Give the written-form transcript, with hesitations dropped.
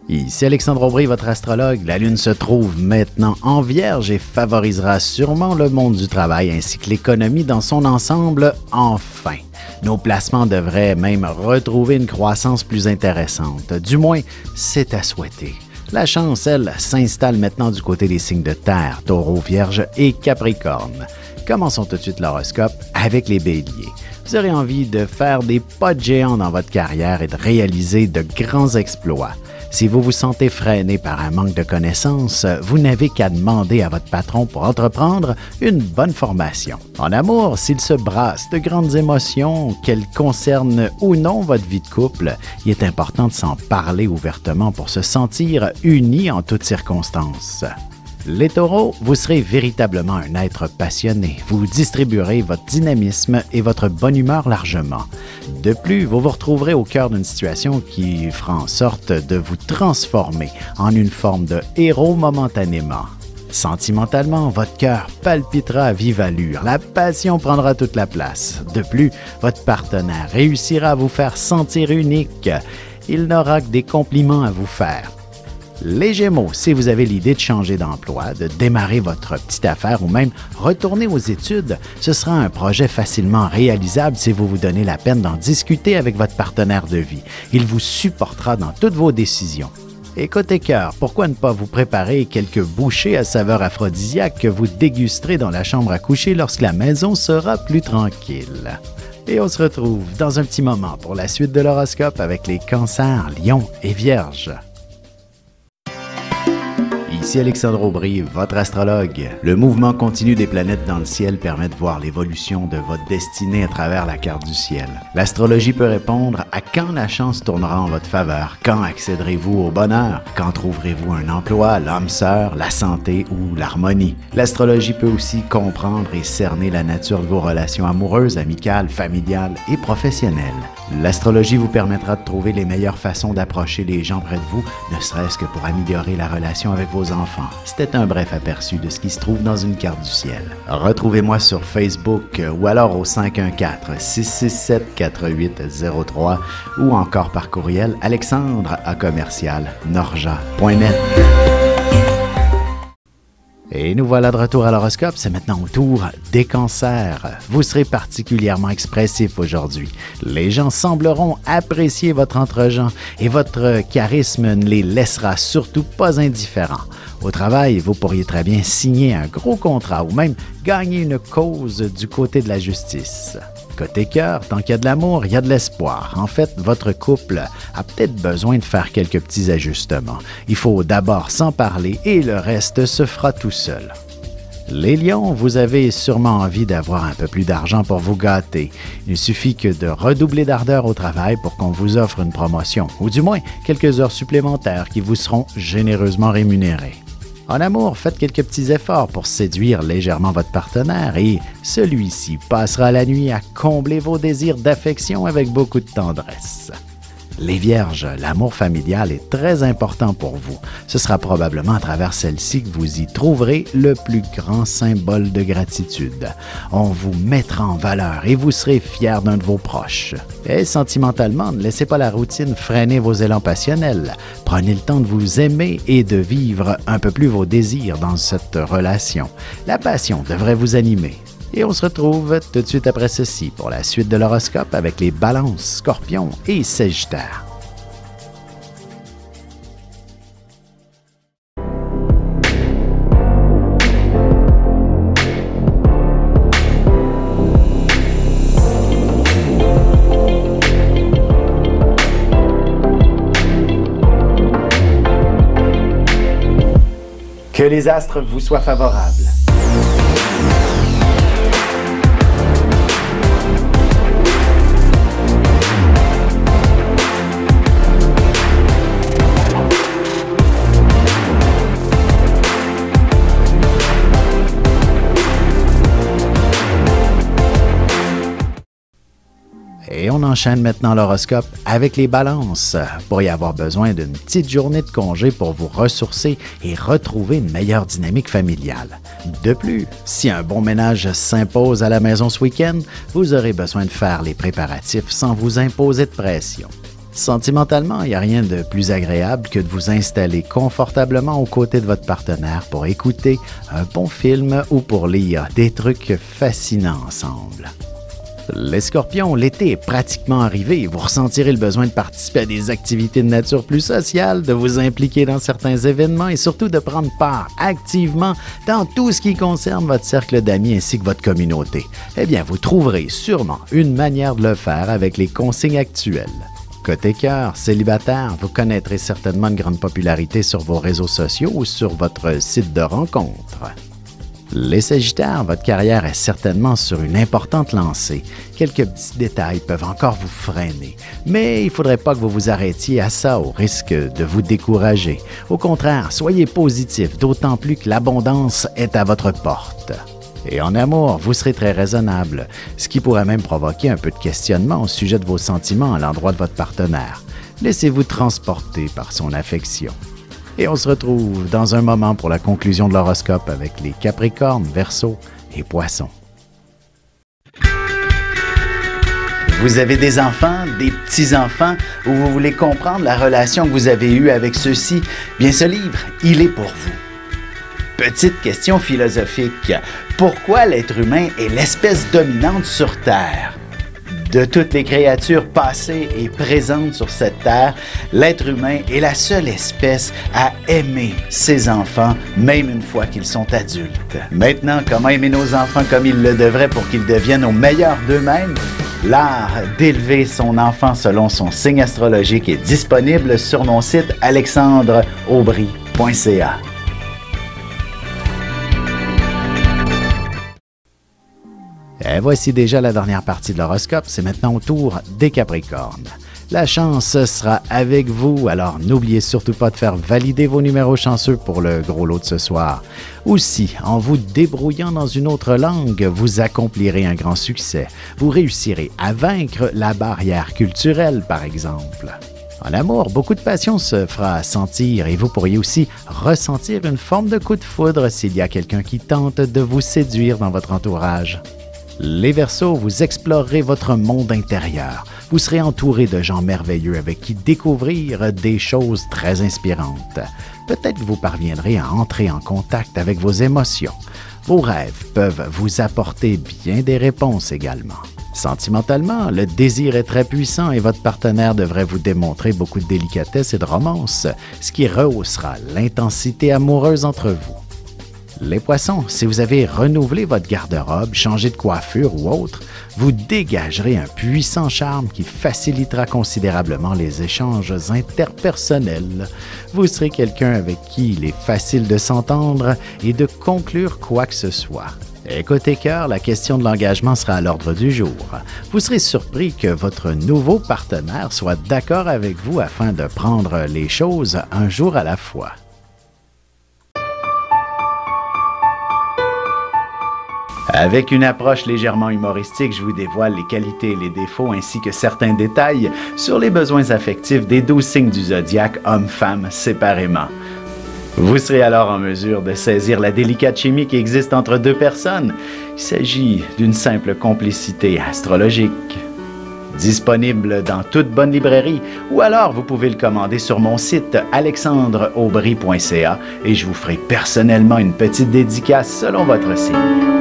Ici Alexandre Aubry, votre astrologue. La Lune se trouve maintenant en Vierge et favorisera sûrement le monde du travail ainsi que l'économie dans son ensemble enfin. Nos placements devraient même retrouver une croissance plus intéressante. Du moins, c'est à souhaiter. La chance, elle, s'installe maintenant du côté des signes de Terre, Taureau, Vierge et Capricorne. Commençons tout de suite l'horoscope avec les Béliers. Vous aurez envie de faire des pas de géant dans votre carrière et de réaliser de grands exploits. Si vous vous sentez freiné par un manque de connaissances, vous n'avez qu'à demander à votre patron pour entreprendre une bonne formation. En amour, s'il se brasse de grandes émotions, qu'elles concernent ou non votre vie de couple, il est important de s'en parler ouvertement pour se sentir unis en toutes circonstances. Les taureaux, vous serez véritablement un être passionné. Vous distribuerez votre dynamisme et votre bonne humeur largement. De plus, vous vous retrouverez au cœur d'une situation qui fera en sorte de vous transformer en une forme de héros momentanément. Sentimentalement, votre cœur palpitera à vive allure. La passion prendra toute la place. De plus, votre partenaire réussira à vous faire sentir unique. Il n'aura que des compliments à vous faire. Les Gémeaux, si vous avez l'idée de changer d'emploi, de démarrer votre petite affaire ou même retourner aux études, ce sera un projet facilement réalisable si vous vous donnez la peine d'en discuter avec votre partenaire de vie. Il vous supportera dans toutes vos décisions. Et côté cœur, pourquoi ne pas vous préparer quelques bouchées à saveur aphrodisiaque que vous dégusterez dans la chambre à coucher lorsque la maison sera plus tranquille? Et on se retrouve dans un petit moment pour la suite de l'horoscope avec les Cancers, Lions et Vierges. Ici Alexandre Aubry, votre astrologue. Le mouvement continu des planètes dans le ciel permet de voir l'évolution de votre destinée à travers la carte du ciel. L'astrologie peut répondre à quand la chance tournera en votre faveur, quand accéderez-vous au bonheur, quand trouverez-vous un emploi, l'âme sœur, la santé ou l'harmonie. L'astrologie peut aussi comprendre et cerner la nature de vos relations amoureuses, amicales, familiales et professionnelles. L'astrologie vous permettra de trouver les meilleures façons d'approcher les gens près de vous, ne serait-ce que pour améliorer la relation avec vos enfants. C'était un bref aperçu de ce qui se trouve dans une carte du ciel. Retrouvez-moi sur Facebook ou alors au 514-667-4803 ou encore par courriel alexandre@norja.net. Et nous voilà de retour à l'horoscope, c'est maintenant au tour des Cancers. Vous serez particulièrement expressif aujourd'hui. Les gens sembleront apprécier votre entre-gens et votre charisme ne les laissera surtout pas indifférents. Au travail, vous pourriez très bien signer un gros contrat ou même gagner une cause du côté de la justice. Côté cœur, tant qu'il y a de l'amour, il y a de l'espoir. En fait, votre couple a peut-être besoin de faire quelques petits ajustements. Il faut d'abord s'en parler et le reste se fera tout seul. Les lions, vous avez sûrement envie d'avoir un peu plus d'argent pour vous gâter. Il suffit que de redoubler d'ardeur au travail pour qu'on vous offre une promotion, ou du moins quelques heures supplémentaires qui vous seront généreusement rémunérées. En amour, faites quelques petits efforts pour séduire légèrement votre partenaire et celui-ci passera la nuit à combler vos désirs d'affection avec beaucoup de tendresse. Les Vierges, l'amour familial est très important pour vous. Ce sera probablement à travers celle-ci que vous y trouverez le plus grand symbole de gratitude. On vous mettra en valeur et vous serez fiers d'un de vos proches. Et sentimentalement, ne laissez pas la routine freiner vos élans passionnels. Prenez le temps de vous aimer et de vivre un peu plus vos désirs dans cette relation. La passion devrait vous animer. Et on se retrouve tout de suite après ceci pour la suite de l'horoscope avec les Balances, Scorpions et Sagittaires. Que les astres vous soient favorables. Et on enchaîne maintenant l'horoscope avec les Balances. Vous pourriez avoir besoin d'une petite journée de congé pour vous ressourcer et retrouver une meilleure dynamique familiale. De plus, si un bon ménage s'impose à la maison ce week-end, vous aurez besoin de faire les préparatifs sans vous imposer de pression. Sentimentalement, il n'y a rien de plus agréable que de vous installer confortablement aux côtés de votre partenaire pour écouter un bon film ou pour lire des trucs fascinants ensemble. Les Scorpions, l'été est pratiquement arrivé et vous ressentirez le besoin de participer à des activités de nature plus sociale, de vous impliquer dans certains événements et surtout de prendre part activement dans tout ce qui concerne votre cercle d'amis ainsi que votre communauté. Eh bien, vous trouverez sûrement une manière de le faire avec les consignes actuelles. Côté cœur, célibataire, vous connaîtrez certainement une grande popularité sur vos réseaux sociaux ou sur votre site de rencontre. Les Sagittaires, votre carrière est certainement sur une importante lancée. Quelques petits détails peuvent encore vous freiner, mais il ne faudrait pas que vous vous arrêtiez à ça au risque de vous décourager. Au contraire, soyez positif, d'autant plus que l'abondance est à votre porte. Et en amour, vous serez très raisonnable, ce qui pourrait même provoquer un peu de questionnement au sujet de vos sentiments à l'endroit de votre partenaire. Laissez-vous transporter par son affection. Et on se retrouve dans un moment pour la conclusion de l'horoscope avec les Capricornes, Verseaux et Poissons. Vous avez des enfants, des petits-enfants, ou vous voulez comprendre la relation que vous avez eue avec ceux-ci? Bien, ce livre, il est pour vous. Petite question philosophique. Pourquoi l'être humain est l'espèce dominante sur Terre? De toutes les créatures passées et présentes sur cette terre, l'être humain est la seule espèce à aimer ses enfants, même une fois qu'ils sont adultes. Maintenant, comment aimer nos enfants comme ils le devraient pour qu'ils deviennent au meilleur d'eux-mêmes? L'art d'élever son enfant selon son signe astrologique est disponible sur mon site alexandreaubry.ca. Et voici déjà la dernière partie de l'horoscope, c'est maintenant au tour des Capricornes. La chance sera avec vous, alors n'oubliez surtout pas de faire valider vos numéros chanceux pour le gros lot de ce soir. Aussi, en vous débrouillant dans une autre langue, vous accomplirez un grand succès. Vous réussirez à vaincre la barrière culturelle, par exemple. En amour, beaucoup de passion se fera sentir et vous pourriez aussi ressentir une forme de coup de foudre s'il y a quelqu'un qui tente de vous séduire dans votre entourage. Les Verseaux, vous explorerez votre monde intérieur. Vous serez entouré de gens merveilleux avec qui découvrir des choses très inspirantes. Peut-être que vous parviendrez à entrer en contact avec vos émotions. Vos rêves peuvent vous apporter bien des réponses également. Sentimentalement, le désir est très puissant et votre partenaire devrait vous démontrer beaucoup de délicatesse et de romance, ce qui rehaussera l'intensité amoureuse entre vous. Les Poissons, si vous avez renouvelé votre garde-robe, changé de coiffure ou autre, vous dégagerez un puissant charme qui facilitera considérablement les échanges interpersonnels. Vous serez quelqu'un avec qui il est facile de s'entendre et de conclure quoi que ce soit. Et côté cœur, la question de l'engagement sera à l'ordre du jour. Vous serez surpris que votre nouveau partenaire soit d'accord avec vous afin de prendre les choses un jour à la fois. Avec une approche légèrement humoristique, je vous dévoile les qualités et les défauts ainsi que certains détails sur les besoins affectifs des 12 signes du zodiaque, hommes-femmes séparément. Vous serez alors en mesure de saisir la délicate chimie qui existe entre deux personnes. Il s'agit d'une simple complicité astrologique. Disponible dans toute bonne librairie ou alors vous pouvez le commander sur mon site alexandreaubry.ca et je vous ferai personnellement une petite dédicace selon votre signe.